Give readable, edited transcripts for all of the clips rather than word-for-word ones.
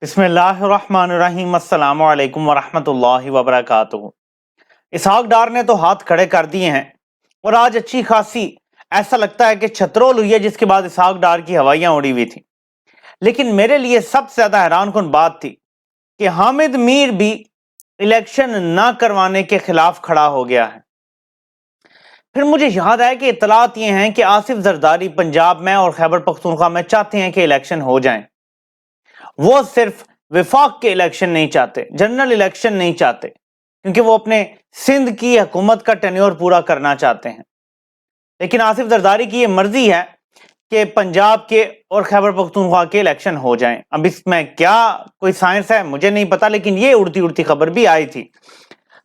بسم اللہ الرحمن الرحیم السلام علیکم ورحمۃ اللہ وبرکاتہ۔ اسحاق ڈار نے تو ہاتھ کھڑے کر دیے ہیں اور آج اچھی خاصی ایسا لگتا ہے کہ چھترول ہوئی ہے، جس کے بعد اسحاق ڈار کی ہوائیاں اڑی ہوئی تھیں۔ لیکن میرے لیے سب سے زیادہ حیران کن بات تھی کہ حامد میر بھی الیکشن نہ کروانے کے خلاف کھڑا ہو گیا ہے۔ پھر مجھے یاد ہے کہ اطلاعات یہ ہیں کہ آصف زرداری پنجاب میں اور خیبر پختونخوا میں چاہتے ہیں کہ الیکشن ہو جائیں۔ وہ صرف وفاق کے الیکشن نہیں چاہتے، جنرل الیکشن نہیں چاہتے، کیونکہ وہ اپنے سندھ کی حکومت کا ٹینیور پورا کرنا چاہتے ہیں۔ لیکن آصف زرداری کی یہ مرضی ہے کہ پنجاب کے اور خیبر پختونخوا کے الیکشن ہو جائیں۔ اب اس میں کیا کوئی سائنس ہے مجھے نہیں پتا، لیکن یہ اڑتی خبر بھی آئی تھی۔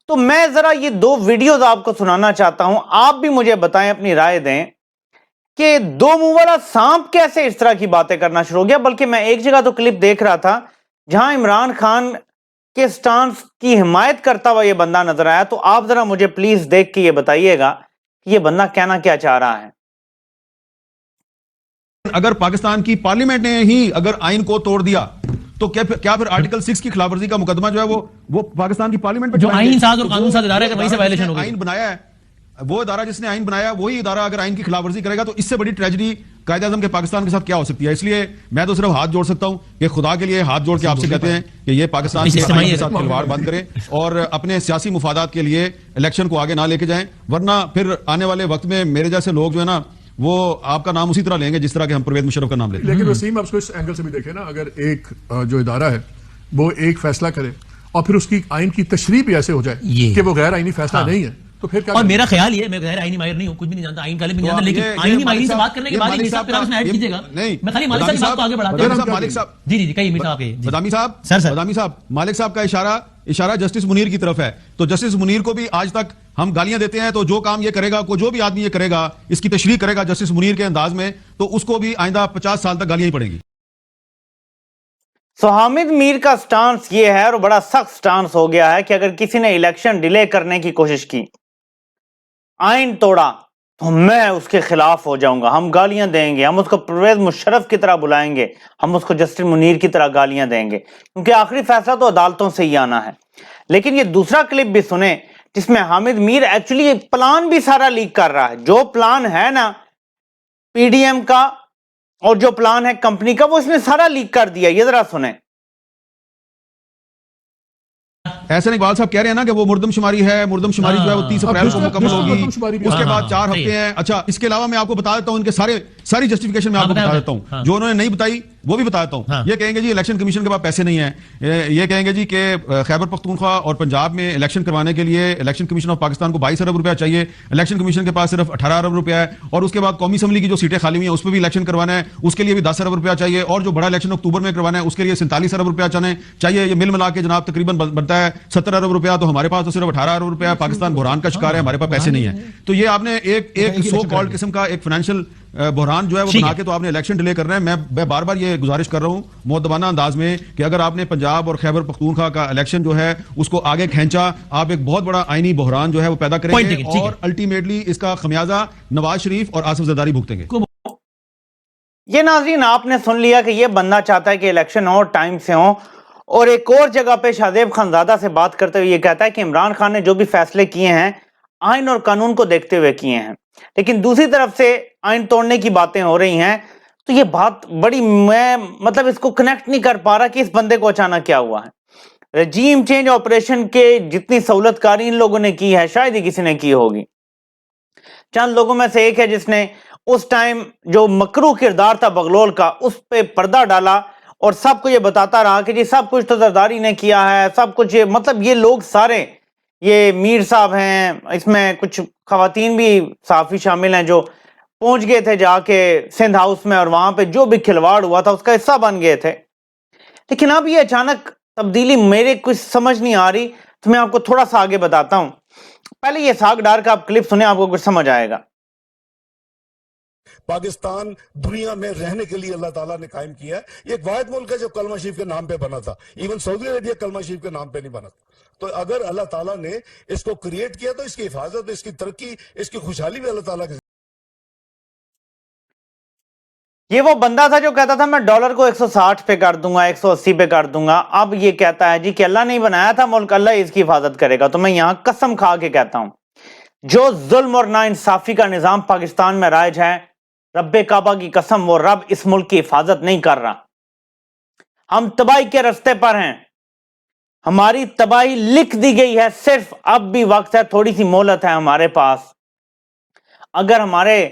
تو میں ذرا یہ دو ویڈیوز آپ کو سنانا چاہتا ہوں، آپ بھی مجھے بتائیں، اپنی رائے دیں کہ دو منہ والا سانپ کیسے اس طرح کی باتیں کرنا شروع ہو گیا۔ بلکہ میں ایک جگہ تو کلپ دیکھ رہا تھا جہاں عمران خان کے سٹانس کی حمایت کرتا ہوا یہ بندہ نظر آیا، تو آپ ذرا مجھے پلیز دیکھ کے یہ بتائیے گا کہ یہ بندہ کہنا کیا چاہ رہا ہے۔ اگر پاکستان کی پارلیمنٹ نے ہی اگر آئین کو توڑ دیا تو کیا پھر آرٹیکل 6 کی خلاف ورزی کا مقدمہ جو ہے وہ پاکستان کی پارلیمنٹ میں جو آئین ساز اور قانون ساز ادارہ ہے، وہیں سے وائلیشن ہوگی۔ آئین بنایا ہے وہ ادارہ، جس نے آئین بنایا وہی ادارہ اگر آئین کی خلاف ورزی کرے گا تو اس سے بڑی ٹریجڈی قائد اعظم کے پاکستان کے ساتھ کیا ہو سکتی ہے۔ اس لیے میں تو صرف ہاتھ جوڑ سکتا ہوں کہ خدا کے لیے ہاتھ جوڑ کے آپ سے کہتے ہیں کہ یہ پاکستان کے آئین کے ساتھ کھلواڑ بند کریں اور اپنے سیاسی مفادات کے لیے الیکشن کو آگے نہ لے کے جائیں، ورنہ پھر آنے والے وقت میں میرے جیسے لوگ جو ہے نا وہ آپ کا نام اسی طرح لیں گے جس طرح کہ ہم پرویز مشرف کا نام لیتے ہیں۔ لیکن وسیم، آپ اس کو اس اینگل سے بھی دیکھیں نا، اگر ایک جو ادارہ ہے وہ ایک فیصلہ کرے اور پھر اس کی آئین کی تشریح بھی ایسے ہو جائے کہ وہ غیر آئینی فیصلہ نہیں ہے، تو پھر کیا؟ اور میرا خیال یہ ہے، میں غیر آئینی ماہر نہیں ہوں، کچھ بھی نہیں جانتا، آئین کا علم بھی نہیں جانتا، لیکن آئینی ماہرین سے بات کرنے کے بعد امیر صاحب پھر آپ اس میں ایڈ کیجیے گا۔ میں خالی مالک صاحب کو آگے بڑھاتا ہوں۔ مالک صاحب جی کئی امیر صاحب بدامی صاحب سر بدامی صاحب مالک صاحب کا اشارہ جسٹس منیر کی طرف ہے، تو جسٹس منیر کو بھی آج تک ہم گالیاں دیتے ہیں، تو جو کام یہ کرے گا، جو بھی آدمی یہ کرے گا، اس کی تشریح کرے گا جسٹس منیر کے انداز میں، تو اس کو بھی آئندہ 50 سال تک گالیاں ہی پڑیں گی۔ حامد میر کا سٹانس یہ ہے، اور بڑا سخت سٹانس ہو گیا ہے، کہ اگر کسی نے الیکشن ڈیلے کرنے کی کوشش کی، آئین توڑا، تو میں اس کے خلاف ہو جاؤں گا، ہم گالیاں دیں گے، ہم اس کو پرویز مشرف کی طرح بلائیں گے، ہم اس کو جسٹس منیر کی طرح گالیاں دیں گے، کیونکہ آخری فیصلہ تو عدالتوں سے ہی آنا ہے۔ لیکن یہ دوسرا کلپ بھی سنیں جس میں حامد میر ایکچولی پلان بھی سارا لیک کر رہا ہے۔ جو پلان ہے نا پی ڈی ایم کا اور جو پلان ہے کمپنی کا، وہ اس نے سارا لیک کر دیا۔ یہ ذرا سنیں۔ ایسے اقبال صاحب کہہ رہے ہیں نا کہ وہ مردم شماری ہے، مردم شماری جو ہے وہ 30 اپریل کو مکمل ہوگی، اس کے بعد 4 ہفتے ہیں۔ اچھا، اس کے علاوہ میں آپ کو بتا دیتا ہوں ان کے ساری جسٹیفیکیشن میں آپ کو بتا دیتا ہوں، جو انہوں نے نہیں بتائی وہ بھی بتا دیتا ہوں۔ یہ کہیں گے جی الیکشن کمیشن کے پاس پیسے نہیں ہیں، یہ کہیں گے جی کہ خیبر پختونخوا اور پنجاب میں الیکشن کروانے کے لیے الیکشن کمیشن آف پاکستان کو 22 ارب روپیہ چاہیے، الیکشن کمیشن کے پاس صرف 18 ارب روپیہ ہے، اور اس کے بعد قومی اسمبلی کی جو سیٹیں خالی ہوئی ہیں اس پہ بھی الیکشن کروانا ہے، اس کے لیے بھی 10 ارب روپیہ چاہیے، اور جو بڑا الیکشن اکتوبر میں کروانا ہے اس کے لیے 47 ارب روپیہ چاہیے۔ یہ مل ملا کے جناب تقریباً بنتا ہے 70 ارب روپیہ، تو ہمارے پاس تو صرف 18 ارب روپیہ۔ پاکستان بحران کا شکار ہے، ہمارے پاس پیسے نہیں ہیں۔ تو یہ آپ نے ایک سو کالڈ قسم کا ایک فائنینشیل بحران جو ہے وہ بنا کے تو آپ نے الیکشن ڈیلے کر رہے ہیں۔ میں بار بار یہ گزارش کر رہا ہوں مؤدبانہ انداز میں کہ اگر آپ نے پنجاب اور خیبر پختونخوا کا الیکشن جو ہے اس کو آگے کھینچا، آپ ایک بہت بڑا آئینی بحران جو ہے وہ پیدا کریں گے، اور الٹیمیٹلی اس کا خمیازہ نواز شریف اور آصف زرداری بھگتیں گے۔ یہ ناظرین آپ نے سن لیا کہ یہ بندہ چاہتا ہے کہ الیکشن اور ٹائم سے ہوں، اور ایک اور جگہ پہ شہزیب خانزادہ سے بات کرتے ہوئے یہ کہتا ہے کہ عمران خان نے جو بھی فیصلے کیے ہیں آئین اور قانون کو دیکھتے ہوئے کیے ہیں، لیکن دوسری طرف سے آئین توڑنے کی باتیں ہو رہی ہیں۔ تو یہ بات بڑی، میں مطلب اس کو کنیکٹ نہیں کر پا رہا کہ اس بندے کو اچانک کیا ہوا ہے۔ رجیم چینج آپریشن کے جتنی سہولت کاری ان لوگوں نے کی ہے شاید ہی کسی نے کی ہوگی۔ چند لوگوں میں سے ایک ہے جس نے اس ٹائم جو مکروہ کردار تھا بغلول کا اس پہ پردہ ڈالا اور سب کو یہ بتاتا رہا کہ جی سب کچھ تو زرداری نے کیا ہے، سب کچھ، مطلب یہ لوگ سارے، یہ میر صاحب ہیں، اس میں کچھ خواتین بھی صحافی شامل ہیں جو پہنچ گئے تھے جا کے سندھ ہاؤس میں، اور وہاں پہ جو بھی کھلواڑ ہوا تھا اس کا حصہ بن گئے تھے۔ لیکن اب یہ اچانک تبدیلی میرے کچھ سمجھ نہیں آ رہی، تو میں آپ کو تھوڑا سا آگے بتاتا ہوں۔ پہلے یہ اسحاق ڈار کا آپ کلپ سنیں، آپ کو کچھ سمجھ آئے گا۔ پاکستان دنیا میں رہنے کے لیے اللہ تعالیٰ نے قائم کیا ہے۔ یہ ایک واحد ملک ہے جو کلمہ شریف کے نام پہ بنا تھا، ایون سعودی عربیہ کلمہ شریف کے نام پہ نہیں بنا تھا۔ تو اگر اللہ تعالیٰ نے اس کو کریٹ کیا تو اس کی حفاظت، اس کی ترقی، اس کی خوشحالی بھی اللہ تعالیٰ کے یہ وہ بندہ تھا جو کہتا تھا میں ڈالر کو 160 پہ کر دوں گا، 180 پہ کر دوں گا، اب یہ کہتا ہے جی کہ اللہ نہیں بنایا تھا ملک، اللہ اس کی حفاظت کرے گا۔ تو میں یہاں قسم کھا کے کہتا ہوں جو ظلم اور ناانصافی کا نظام پاکستان میں رائج ہے، رب کعبہ کی قسم وہ رب اس ملک کی حفاظت نہیں کر رہا۔ ہم تباہی کے رستے پر ہیں، ہماری تباہی لکھ دی گئی ہے، صرف اب بھی وقت ہے، تھوڑی سی مہلت ہے ہمارے پاس۔ اگر ہمارے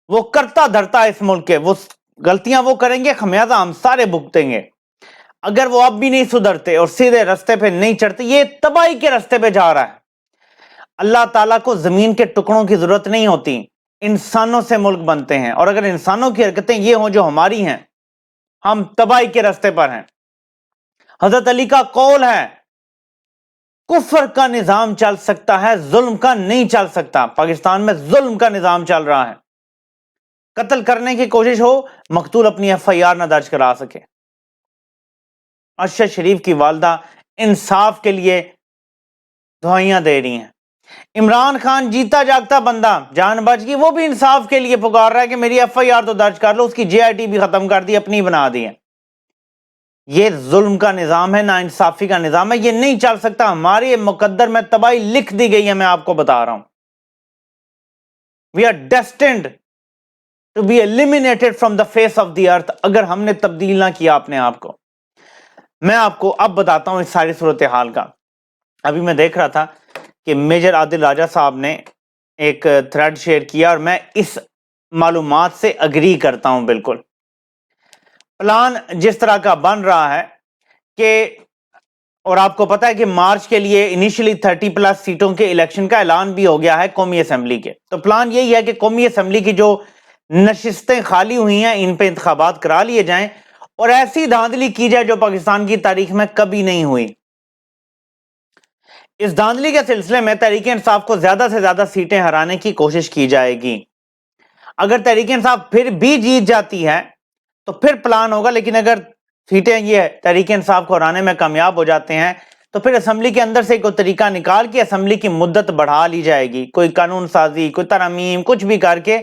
وہ کرتا دھرتا اس ملک کے، وہ غلطیاں وہ کریں گے، خمیازہ ہم سارے بھگتیں گے۔ اگر وہ اب بھی نہیں سدھرتے اور سیدھے رستے پہ نہیں چڑھتے، یہ تباہی کے رستے پہ جا رہا ہے۔ اللہ تعالیٰ کو زمین کے ٹکڑوں کی ضرورت نہیں ہوتی، انسانوں سے ملک بنتے ہیں، اور اگر انسانوں کی حرکتیں یہ ہوں جو ہماری ہیں، ہم تباہی کے رستے پر ہیں۔ حضرت علی کا قول ہے کفر کا نظام چل سکتا ہے، ظلم کا نہیں چل سکتا۔ پاکستان میں ظلم کا نظام چل رہا ہے، قتل کرنے کی کوشش ہو، مقتول اپنی FIR نہ درج کرا سکے۔ ارشد شریف کی والدہ انصاف کے لیے دعائیاں دے رہی ہیں۔ عمران خان جیتا جاگتا بندہ جان بچ گئی، وہ بھی انصاف کے لیے پکار رہا ہے کہ میری FIR تو درج کر لو، اس کی JIT بھی ختم کر دی، اپنی بنا دی ہے۔ یہ ظلم کا نظام ہے، ناانصافی کا نظام ہے، یہ نہیں چل سکتا۔ ہماری مقدر میں تباہی لکھ دی گئی ہے، میں آپ کو بتا رہا ہوں۔ We are destined to be eliminated from the face of the earth اگر ہم نے تبدیل نہ کیا اپنے آپ کو۔ میں آپ کو اب بتاتا ہوں اس ساری صورتحال کا۔ ابھی میں دیکھ رہا تھا کہ میجر عادل راجہ صاحب نے ایک تھریڈ شیئر کیا، اور میں اس معلومات سے اگری کرتا ہوں بالکل۔ پلان جس طرح کا بن رہا ہے کہ، اور آپ کو پتا ہے کہ مارچ کے لیے انیشلی 30+ سیٹوں کے الیکشن کا اعلان بھی ہو گیا ہے قومی اسمبلی کے۔ تو پلان یہی ہے کہ قومی اسمبلی کی جو نشستیں خالی ہوئی ہیں ان پہ انتخابات کرا لیے جائیں، اور ایسی دھاندلی کی جائے جو پاکستان کی تاریخ میں کبھی نہیں ہوئی۔ اس دھاندلی کے سلسلے میں تحریک انصاف کو زیادہ سے زیادہ سیٹیں ہرانے کی کوشش کی جائے گی۔ اگر تحریک انصاف پھر بھی جیت جاتی ہے تو پھر پلان ہوگا، لیکن اگر سیٹیں یہ تحریک انصاف کو ہرانے میں کامیاب ہو جاتے ہیں تو پھر اسمبلی کے اندر سے کوئی طریقہ نکال کے اسمبلی کی مدت بڑھا لی جائے گی، کوئی قانون سازی، کوئی ترامیم، کچھ بھی کر کے،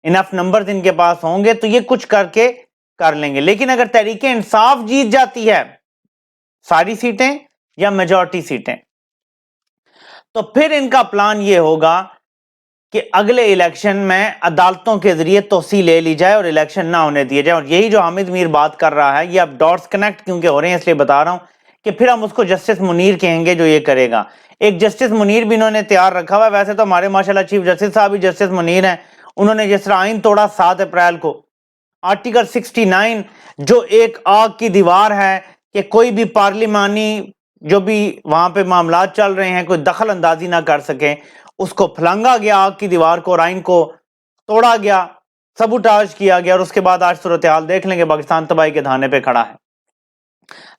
انف نمبرز ان کے پاس ہوں گے تو یہ کچھ کر کے کر لیں گے۔ لیکن اگر تحریک انصاف جیت جاتی ہے ساری سیٹیں یا میجورٹی سیٹیں، تو پھر ان کا پلان یہ ہوگا کہ اگلے الیکشن میں عدالتوں کے ذریعے توسیع لے لی جائے اور الیکشن نہ ہونے دیے جائے۔ اور یہی جو حامد میر بات کر رہا ہے، یہ اب ڈاٹس کنیکٹ کیونکہ ہو رہے ہیں اس لیے بتا رہا ہوں کہ پھر ہم اس کو جسٹس منیر کہیں گے جو یہ کرے گا۔ ایک جسٹس منیر بھی انہوں نے تیار رکھا ہوا ہے۔ ویسے تو ہمارے ماشاءاللہ چیف جسٹس صاحب بھی جسٹس منیر ہیں، انہوں نے جس طرح آئین توڑا 7 اپریل کو، آرٹیکل 69 جو ایک آگ کی دیوار ہے کہ کوئی بھی پارلیمانی جو بھی وہاں پہ معاملات چل رہے ہیں کوئی دخل اندازی نہ کر سکے، اس کو پھلانگا گیا آگ کی دیوار کو، اور آئین کو توڑا گیا، سبوٹاج کیا گیا، اور اس کے بعد آج صورتحال دیکھ لیں کہ پاکستان تباہی کے دھانے پہ کھڑا ہے۔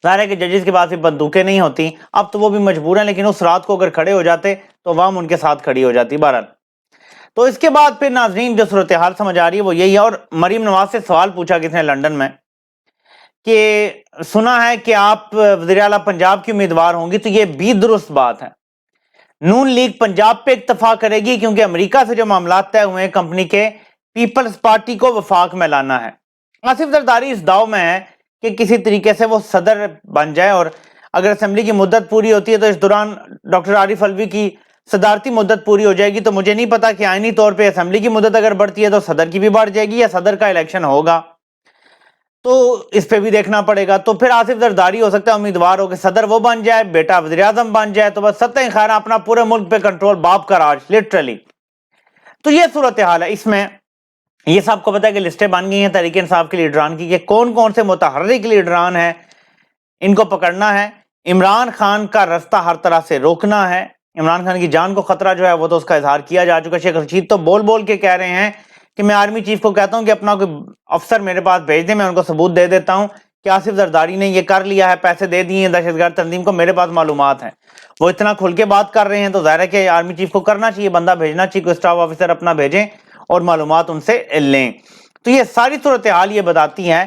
ظاہر ہے کہ ججز کے پاس بھی بندوقیں نہیں ہوتی، اب تو وہ بھی مجبور ہیں، لیکن اس رات کو اگر کھڑے ہو جاتے تو عوام ان کے ساتھ کھڑی ہو جاتی۔ بہرحال تو اس کے بعد پھر ناظرین جو صورتحال سمجھ آ رہی ہے وہ یہی ہے۔ اور مریم نواز سے سوال پوچھا کس نے لندن میں کہ سنا ہے کہ آپ وزیر اعلیٰ پنجاب کی امیدوار ہوں گی، تو یہ بھی درست بات ہے۔ نون لیگ پنجاب پہ اکتفا کرے گی کیونکہ امریکہ سے جو معاملات طے ہوئے ہیں کمپنی کے، پیپلز پارٹی کو وفاق میں لانا ہے۔ آصف زرداری اس داؤ میں ہے کہ کسی طریقے سے وہ صدر بن جائے، اور اگر اسمبلی کی مدت پوری ہوتی ہے تو اس دوران ڈاکٹر عارف الوی کی صدارتی مدت پوری ہو جائے گی، تو مجھے نہیں پتا کہ آئینی طور پہ اسمبلی کی مدت اگر بڑھتی ہے تو صدر کی بھی بڑھ جائے گی یا صدر کا الیکشن ہوگا، تو اس پہ بھی دیکھنا پڑے گا۔ تو پھر آصف زرداری ہو سکتا ہے امیدوار ہو کہ صدر وہ بن جائے، بیٹا وزیر اعظم بن جائے، تو بس ستہ خیر اپنا پورے ملک پہ کنٹرول، باپ کا راج لٹرلی۔ تو یہ صورتحال ہے۔ اس میں یہ سب کو پتا ہے کہ لسٹیں بن گئی ہیں تحریک انصاف کے لیڈران کی کہ کون کون سے متحرک لیڈران ہیں، ان کو پکڑنا ہے۔ عمران خان کا رستہ ہر طرح سے روکنا ہے۔ عمران خان کی جان کو خطرہ جو ہے وہ تو اس کا اظہار کیا جا چکا۔ شیخ رشید تو بول بول کے کہہ رہے ہیں کہ میں آرمی چیف کو کہتا ہوں کہ اپنا کوئی افسر میرے پاس بھیج دیں، میں ان کو ثبوت دے دیتا ہوں کہ آصف زرداری نے یہ کر لیا ہے، پیسے دے دیے ہیں دہشت گرد تنظیم کو، میرے پاس معلومات ہیں۔ وہ اتنا کھل کے بات کر رہے ہیں تو ظاہر ہے کہ آرمی چیف کو کرنا چاہیے، بندہ بھیجنا چاہیے، کوئی اسٹاف آفیسر اپنا بھیجیں اور معلومات ان سے لیں۔ تو یہ ساری صورتحال یہ بتاتی ہے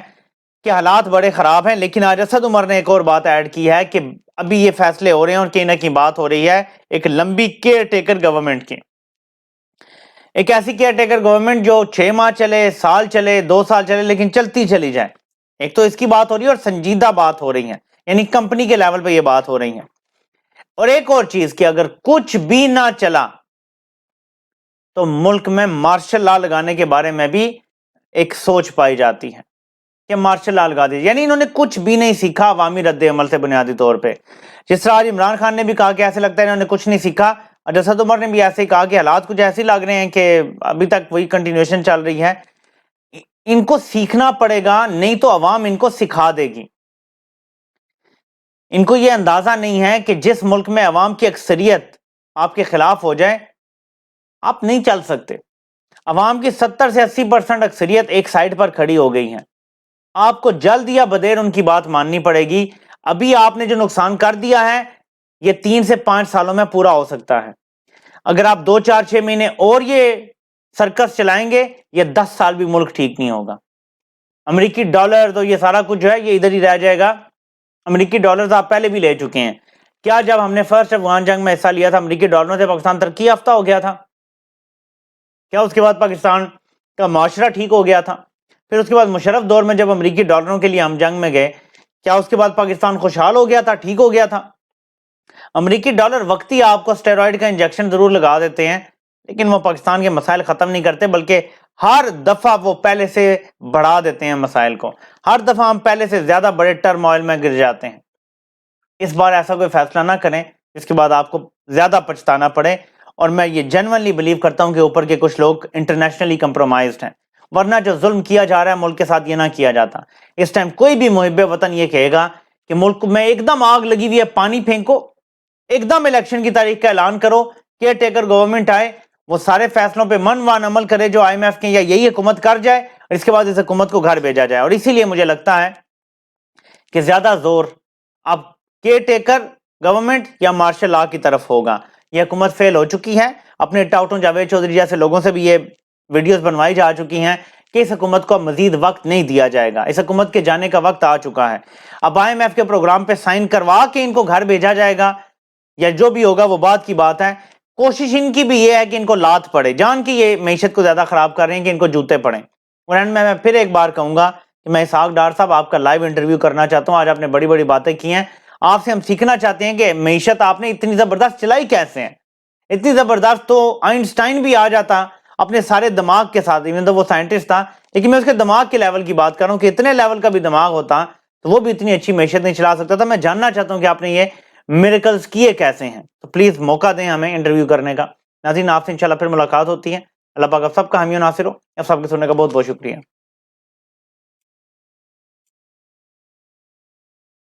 کہ حالات بڑے خراب ہیں۔ لیکن آج اسد عمر نے ایک اور بات ایڈ کی ہے کہ ابھی یہ فیصلے ہو رہے ہیں اور کہیں نہ کہیں بات ہو رہی ہے ایک لمبی کیئر ٹیکر گورنمنٹ کی۔ ایک ایسی کیئر ٹیکر گورنمنٹ جو 6 ماہ چلے، سال چلے، 2 سال چلے، لیکن چلتی چلی جائے. ایک تو اس کی بات ہو رہی ہے اور سنجیدہ بات ہو رہی ہے، یعنی کمپنی کے لیول پہ یہ بات ہو رہی ہے. اور ایک اور چیز کہ اگر کچھ بھی نہ چلا تو ملک میں مارشل لا لگانے کے بارے میں بھی ایک سوچ پائی جاتی ہے کہ مارشل لا لگا دیجیے. یعنی انہوں نے کچھ بھی نہیں سیکھا عوامی رد عمل سے بنیادی طور پہ. جس طرح آج عمران خان نے بھی کہا کہ ایسے لگتا ہے انہوں نے کچھ نہیں سیکھا، اور اسد عمر نے بھی ایسے ہی کہا کہ حالات کچھ ایسے لگ رہے ہیں کہ ابھی تک وہی کنٹینیوشن چل رہی ہے. ان کو سیکھنا پڑے گا، نہیں تو عوام ان کو سکھا دے گی. ان کو یہ اندازہ نہیں ہے کہ جس ملک میں عوام کی اکثریت آپ کے خلاف ہو جائے آپ نہیں چل سکتے. عوام کی 70 سے 80% اکثریت ایک سائیڈ پر کھڑی ہو گئی ہیں. آپ کو جلد یا بدیر ان کی بات ماننی پڑے گی. ابھی آپ نے جو نقصان کر دیا ہے یہ 3 سے 5 سالوں میں پورا ہو سکتا ہے. اگر آپ 2 4 6 مہینے اور یہ سرکس چلائیں گے یہ 10 سال بھی ملک ٹھیک نہیں ہوگا. امریکی ڈالر تو یہ سارا کچھ جو ہے یہ ادھر ہی رہ جائے گا. امریکی ڈالرز آپ پہلے بھی لے چکے ہیں. کیا جب ہم نے فرسٹ افغان جنگ میں حصہ لیا تھا امریکی ڈالروں سے پاکستان ترقی یافتہ ہو گیا تھا؟ کیا اس کے بعد پاکستان کا معاشرہ ٹھیک ہو گیا تھا؟ پھر اس کے بعد مشرف دور میں جب امریکی ڈالروں کے لیے ہم جنگ میں گئے کیا اس کے بعد پاکستان خوشحال ہو گیا تھا، ٹھیک ہو گیا تھا؟ امریکی ڈالر وقتی آپ کو اسٹیرائڈ کا انجیکشن ضرور لگا دیتے ہیں لیکن وہ پاکستان کے مسائل ختم نہیں کرتے، بلکہ ہر دفعہ وہ پہلے سے بڑھا دیتے ہیں مسائل کو. ہر دفعہ ہم پہلے سے زیادہ بڑے ٹرموائل میں گر جاتے ہیں. اس بار ایسا کوئی فیصلہ نہ کریں جس کے بعد آپ کو زیادہ پچھتانا پڑے. اور میں یہ جنورلی بلیو کرتا ہوں کہ اوپر کے کچھ لوگ انٹرنیشنلی کمپرومائزڈ ہیں، ورنہ جو ظلم کیا جا رہا ہے ملک کے ساتھ یہ نہ کیا جاتا. اس ٹائم کوئی بھی محب وطن یہ کہے گا کہ ملک میں ایک دم آگ لگی ہوئی ہے پانی پھینکو، ایک دم الیکشن کی تاریخ کا اعلان کرو، کیئر ٹیکر گورنمنٹ آئے، وہ سارے فیصلوں پہ من وان عمل کرے جو آئی ایم ایف کے یا یہی حکومت کر جائے، اور اس کے بعد اس حکومت کو گھر بھیجا جائے. اور اسی لیے مجھے لگتا ہے کہ زیادہ زور اب کیئر ٹیکر گورنمنٹ یا مارشل لا کی طرف ہوگا. یہ حکومت فیل ہو چکی ہے. اپنے ٹاؤٹوں جاوید چودھری جیسے لوگوں سے بھی یہ ویڈیوز بنوائی جا چکی ہیں کہ اس حکومت کو مزید وقت نہیں دیا جائے گا، اس حکومت کے جانے کا وقت آ چکا ہے. اب آئی ایم ایف کے پروگرام پہ سائن کروا کے ان کو گھر بھیجا جائے گا یا جو بھی ہوگا وہ بات کی بات ہے. کوشش ان کی بھی یہ ہے کہ ان کو لات پڑے، جان کی یہ معیشت کو زیادہ خراب کر رہے ہیں کہ ان کو جوتے پڑیں. اور اینڈ میں پھر ایک بار کہوں گا کہ میں اسحاق ڈار صاحب آپ کا لائیو انٹرویو کرنا چاہتا ہوں. آج آپ نے بڑی بڑی باتیں کی ہیں، آپ سے ہم سیکھنا چاہتے ہیں کہ معیشت آپ نے اتنی زبردست چلائی کیسے ہیں. اتنی زبردست تو آئنسٹائن بھی آ جاتا اپنے سارے دماغ کے ساتھ، ایون تو وہ سائنٹسٹ تھا، لیکن میں اس کے دماغ کے لیول کی بات کر رہا ہوں کہ اتنے لیول کا بھی دماغ ہوتا تو وہ بھی اتنی اچھی معیشت نہیں چلا سکتا تھا. میں جاننا چاہتا ہوں کہ آپ نے یہ میریکلز کیے کیسے ہیں. تو پلیز موقع دیں ہمیں انٹرویو کرنے کا. ناظرین آپ سے انشاءاللہ پھر ملاقات ہوتی ہے. اللہ پاک آپ سب کا حامی و ناصر ہو. آپ سب کے سننے کا بہت بہت شکریہ.